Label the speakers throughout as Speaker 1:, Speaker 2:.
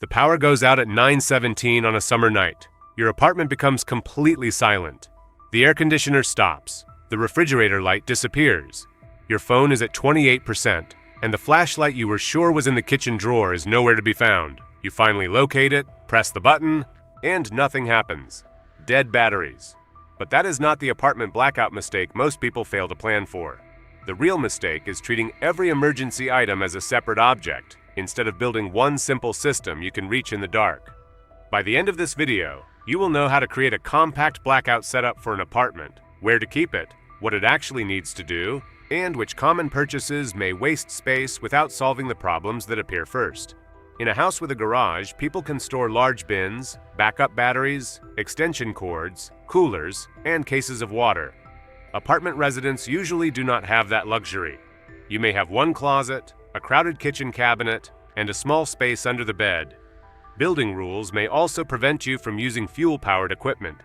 Speaker 1: The power goes out at 9:17 on a summer night. Your apartment becomes completely silent. The air conditioner stops. The refrigerator light disappears. Your phone is at 28%, and the flashlight you were sure was in the kitchen drawer is nowhere to be found. You finally locate it, press the button, and nothing happens. Dead batteries. But that is not the apartment blackout mistake most people fail to plan for. The real mistake is treating every emergency item as a separate object, instead of building one simple system you can reach in the dark. By the end of this video, you will know how to create a compact blackout setup for an apartment, where to keep it, what it actually needs to do, and which common purchases may waste space without solving the problems that appear first. In a house with a garage, people can store large bins, backup batteries, extension cords, coolers, and cases of water. Apartment residents usually do not have that luxury. You may have one closet, a crowded kitchen cabinet, and a small space under the bed. Building rules may also prevent you from using fuel-powered equipment.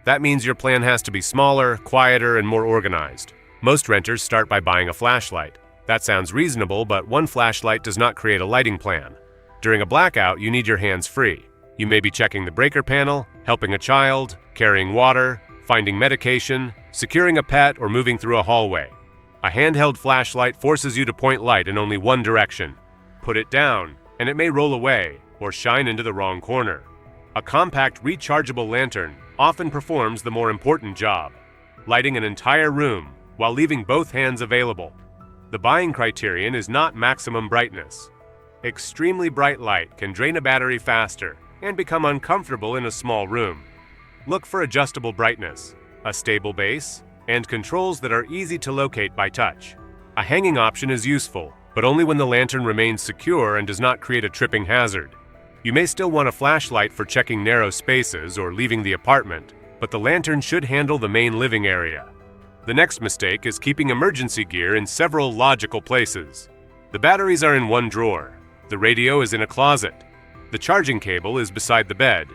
Speaker 1: That means your plan has to be smaller, quieter, and more organized. Most renters start by buying a flashlight. That sounds reasonable, but one flashlight does not create a lighting plan. During a blackout, you need your hands free. You may be checking the breaker panel, helping a child, carrying water, finding medication, securing a pet, or moving through a hallway. A handheld flashlight forces you to point light in only one direction. Put it down, and it may roll away or shine into the wrong corner. A compact rechargeable lantern often performs the more important job, lighting an entire room while leaving both hands available. The buying criterion is not maximum brightness. Extremely bright light can drain a battery faster and become uncomfortable in a small room. Look for adjustable brightness, a stable base, and controls that are easy to locate by touch. A hanging option is useful, but only when the lantern remains secure and does not create a tripping hazard. You may still want a flashlight for checking narrow spaces or leaving the apartment, but the lantern should handle the main living area. The next mistake is keeping emergency gear in several logical places. The batteries are in one drawer. The radio is in a closet. The charging cable is beside the bed.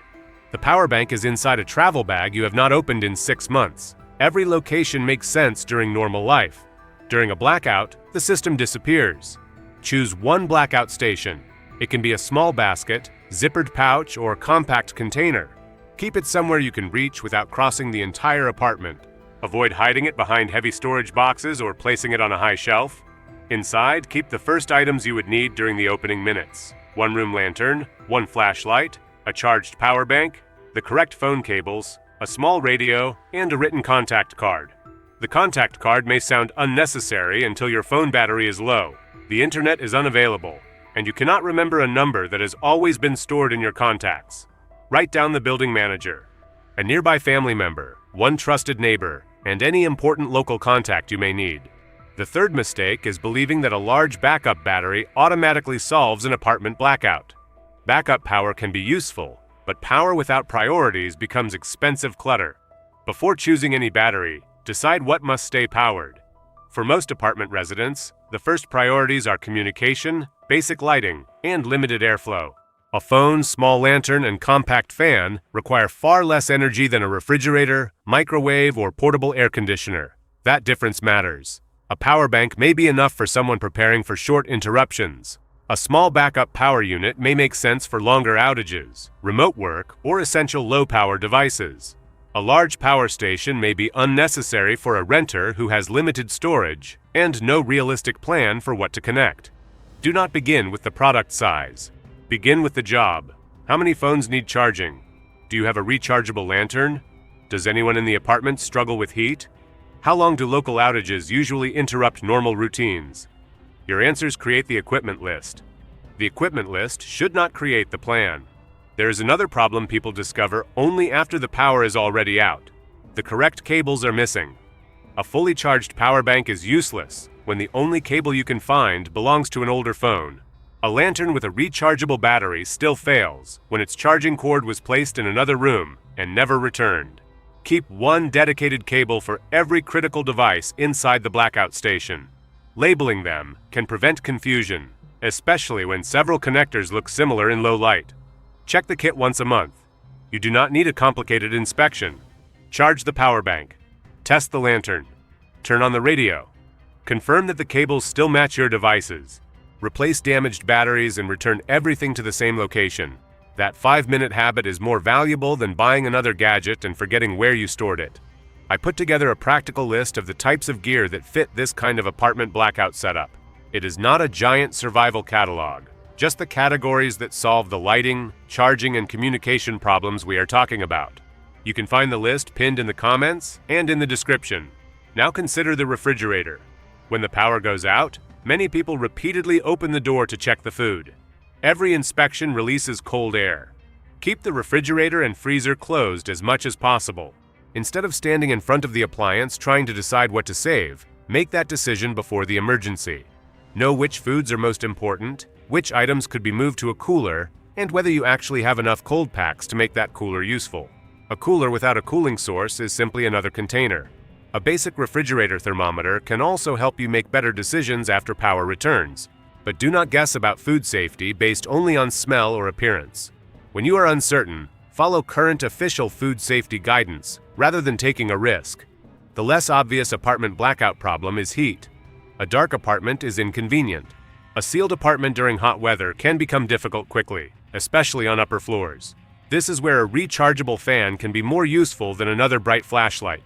Speaker 1: The power bank is inside a travel bag you have not opened in 6 months. Every location makes sense during normal life. During a blackout, the system disappears. Choose one blackout station. It can be a small basket, zippered pouch, or compact container. Keep it somewhere you can reach without crossing the entire apartment. Avoid hiding it behind heavy storage boxes or placing it on a high shelf. Inside, keep the first items you would need during the opening minutes. One room lantern, one flashlight, a charged power bank, the correct phone cables, a small radio, and a written contact card. The contact card may sound unnecessary until your phone battery is low, the internet is unavailable, and you cannot remember a number that has always been stored in your contacts. Write down the building manager, a nearby family member, one trusted neighbor, and any important local contact you may need. The third mistake is believing that a large backup battery automatically solves an apartment blackout. Backup power can be useful, but power without priorities becomes expensive clutter. Before choosing any battery, decide what must stay powered. For most apartment residents, the first priorities are communication, basic lighting, and limited airflow. A phone, small lantern, and compact fan require far less energy than a refrigerator, microwave, or portable air conditioner. That difference matters. A power bank may be enough for someone preparing for short interruptions. A small backup power unit may make sense for longer outages, remote work, or essential low-power devices. A large power station may be unnecessary for a renter who has limited storage and no realistic plan for what to connect. Do not begin with the product size. Begin with the job. How many phones need charging? Do you have a rechargeable lantern? Does anyone in the apartment struggle with heat? How long do local outages usually interrupt normal routines? Your answers create the equipment list. The equipment list should not create the plan. There is another problem people discover only after the power is already out. The correct cables are missing. A fully charged power bank is useless when the only cable you can find belongs to an older phone. A lantern with a rechargeable battery still fails when its charging cord was placed in another room and never returned. Keep one dedicated cable for every critical device inside the blackout station. Labeling them can prevent confusion, especially when several connectors look similar in low light. Check the kit once a month. You do not need a complicated inspection. Charge the power bank. Test the lantern. Turn on the radio. Confirm that the cables still match your devices. Replace damaged batteries and return everything to the same location. That 5-minute habit is more valuable than buying another gadget and forgetting where you stored it. I put together a practical list of the types of gear that fit this kind of apartment blackout setup. It is not a giant survival catalog, just the categories that solve the lighting, charging, and communication problems we are talking about. You can find the list pinned in the comments and in the description. Now consider the refrigerator. When the power goes out, many people repeatedly open the door to check the food. Every inspection releases cold air. Keep the refrigerator and freezer closed as much as possible. Instead of standing in front of the appliance trying to decide what to save, make that decision before the emergency. Know which foods are most important, which items could be moved to a cooler, and whether you actually have enough cold packs to make that cooler useful. A cooler without a cooling source is simply another container. A basic refrigerator thermometer can also help you make better decisions after power returns. But do not guess about food safety based only on smell or appearance. When you are uncertain, follow current official food safety guidance rather than taking a risk. The less obvious apartment blackout problem is heat. A dark apartment is inconvenient. A sealed apartment during hot weather can become difficult quickly, especially on upper floors. This is where a rechargeable fan can be more useful than another bright flashlight.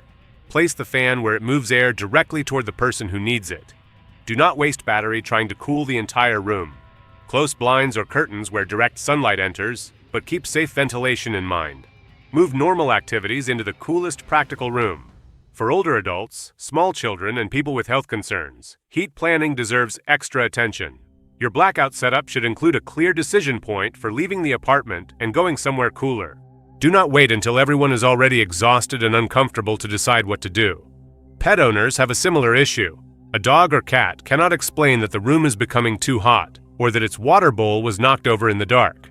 Speaker 1: Place the fan where it moves air directly toward the person who needs it. Do not waste battery trying to cool the entire room. Close blinds or curtains where direct sunlight enters, but keep safe ventilation in mind. Move normal activities into the coolest practical room. For older adults, small children, and people with health concerns, heat planning deserves extra attention. Your blackout setup should include a clear decision point for leaving the apartment and going somewhere cooler. Do not wait until everyone is already exhausted and uncomfortable to decide what to do. Pet owners have a similar issue. A dog or cat cannot explain that the room is becoming too hot or that its water bowl was knocked over in the dark.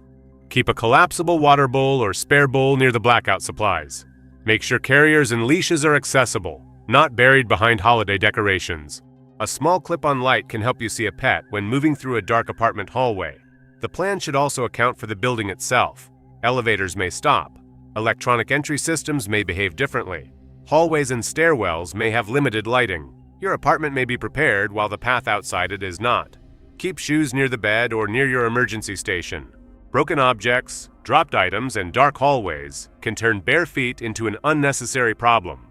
Speaker 1: Keep a collapsible water bowl or spare bowl near the blackout supplies. Make sure carriers and leashes are accessible, not buried behind holiday decorations. A small clip-on light can help you see a pet when moving through a dark apartment hallway. The plan should also account for the building itself. Elevators may stop. Electronic entry systems may behave differently. Hallways and stairwells may have limited lighting. Your apartment may be prepared while the path outside it is not. Keep shoes near the bed or near your emergency station. Broken objects, dropped items, and dark hallways can turn bare feet into an unnecessary problem.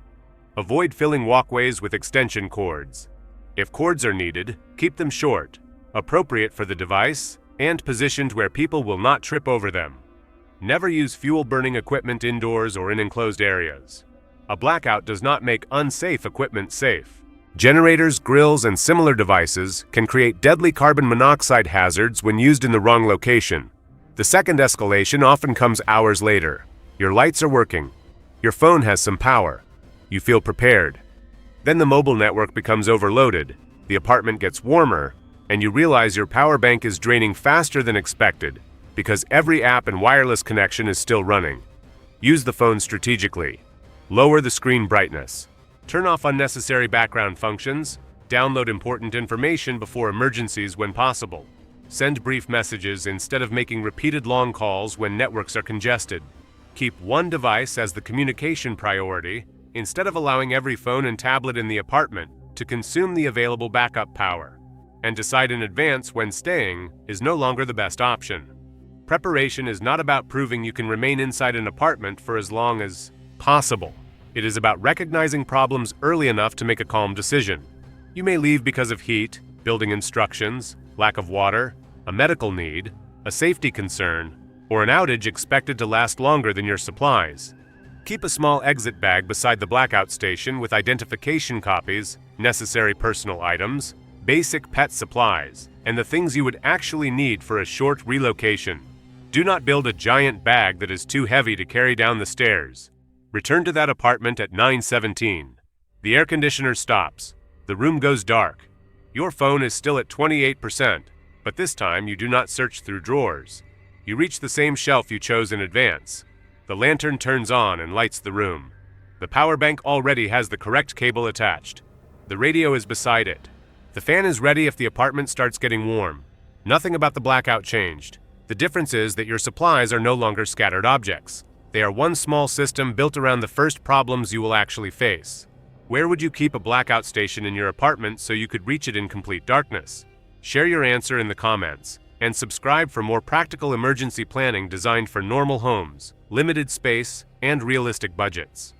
Speaker 1: Avoid filling walkways with extension cords. If cords are needed, keep them short, appropriate for the device, and positioned where people will not trip over them. Never use fuel-burning equipment indoors or in enclosed areas. A blackout does not make unsafe equipment safe. Generators, grills, and similar devices can create deadly carbon monoxide hazards when used in the wrong location. The second escalation often comes hours later. Your lights are working. Your phone has some power. You feel prepared. Then the mobile network becomes overloaded, the apartment gets warmer, and you realize your power bank is draining faster than expected because every app and wireless connection is still running. Use the phone strategically. Lower the screen brightness. Turn off unnecessary background functions. Download important information before emergencies when possible. Send brief messages instead of making repeated long calls when networks are congested. Keep one device as the communication priority instead of allowing every phone and tablet in the apartment to consume the available backup power. And decide in advance when staying is no longer the best option. Preparation is not about proving you can remain inside an apartment for as long as possible. It is about recognizing problems early enough to make a calm decision. You may leave because of heat, building instructions, lack of water, a medical need, a safety concern, or an outage expected to last longer than your supplies. Keep a small exit bag beside the blackout station with identification copies, necessary personal items, basic pet supplies, and the things you would actually need for a short relocation. Do not build a giant bag that is too heavy to carry down the stairs. Return to that apartment at 9:17. The air conditioner stops. The room goes dark. Your phone is still at 28%, but this time you do not search through drawers. You reach the same shelf you chose in advance. The lantern turns on and lights the room. The power bank already has the correct cable attached. The radio is beside it. The fan is ready if the apartment starts getting warm. Nothing about the blackout changed. The difference is that your supplies are no longer scattered objects. They are one small system built around the first problems you will actually face. Where would you keep a blackout station in your apartment so you could reach it in complete darkness? Share your answer in the comments. and subscribe for more practical emergency planning designed for normal homes, limited space, and realistic budgets.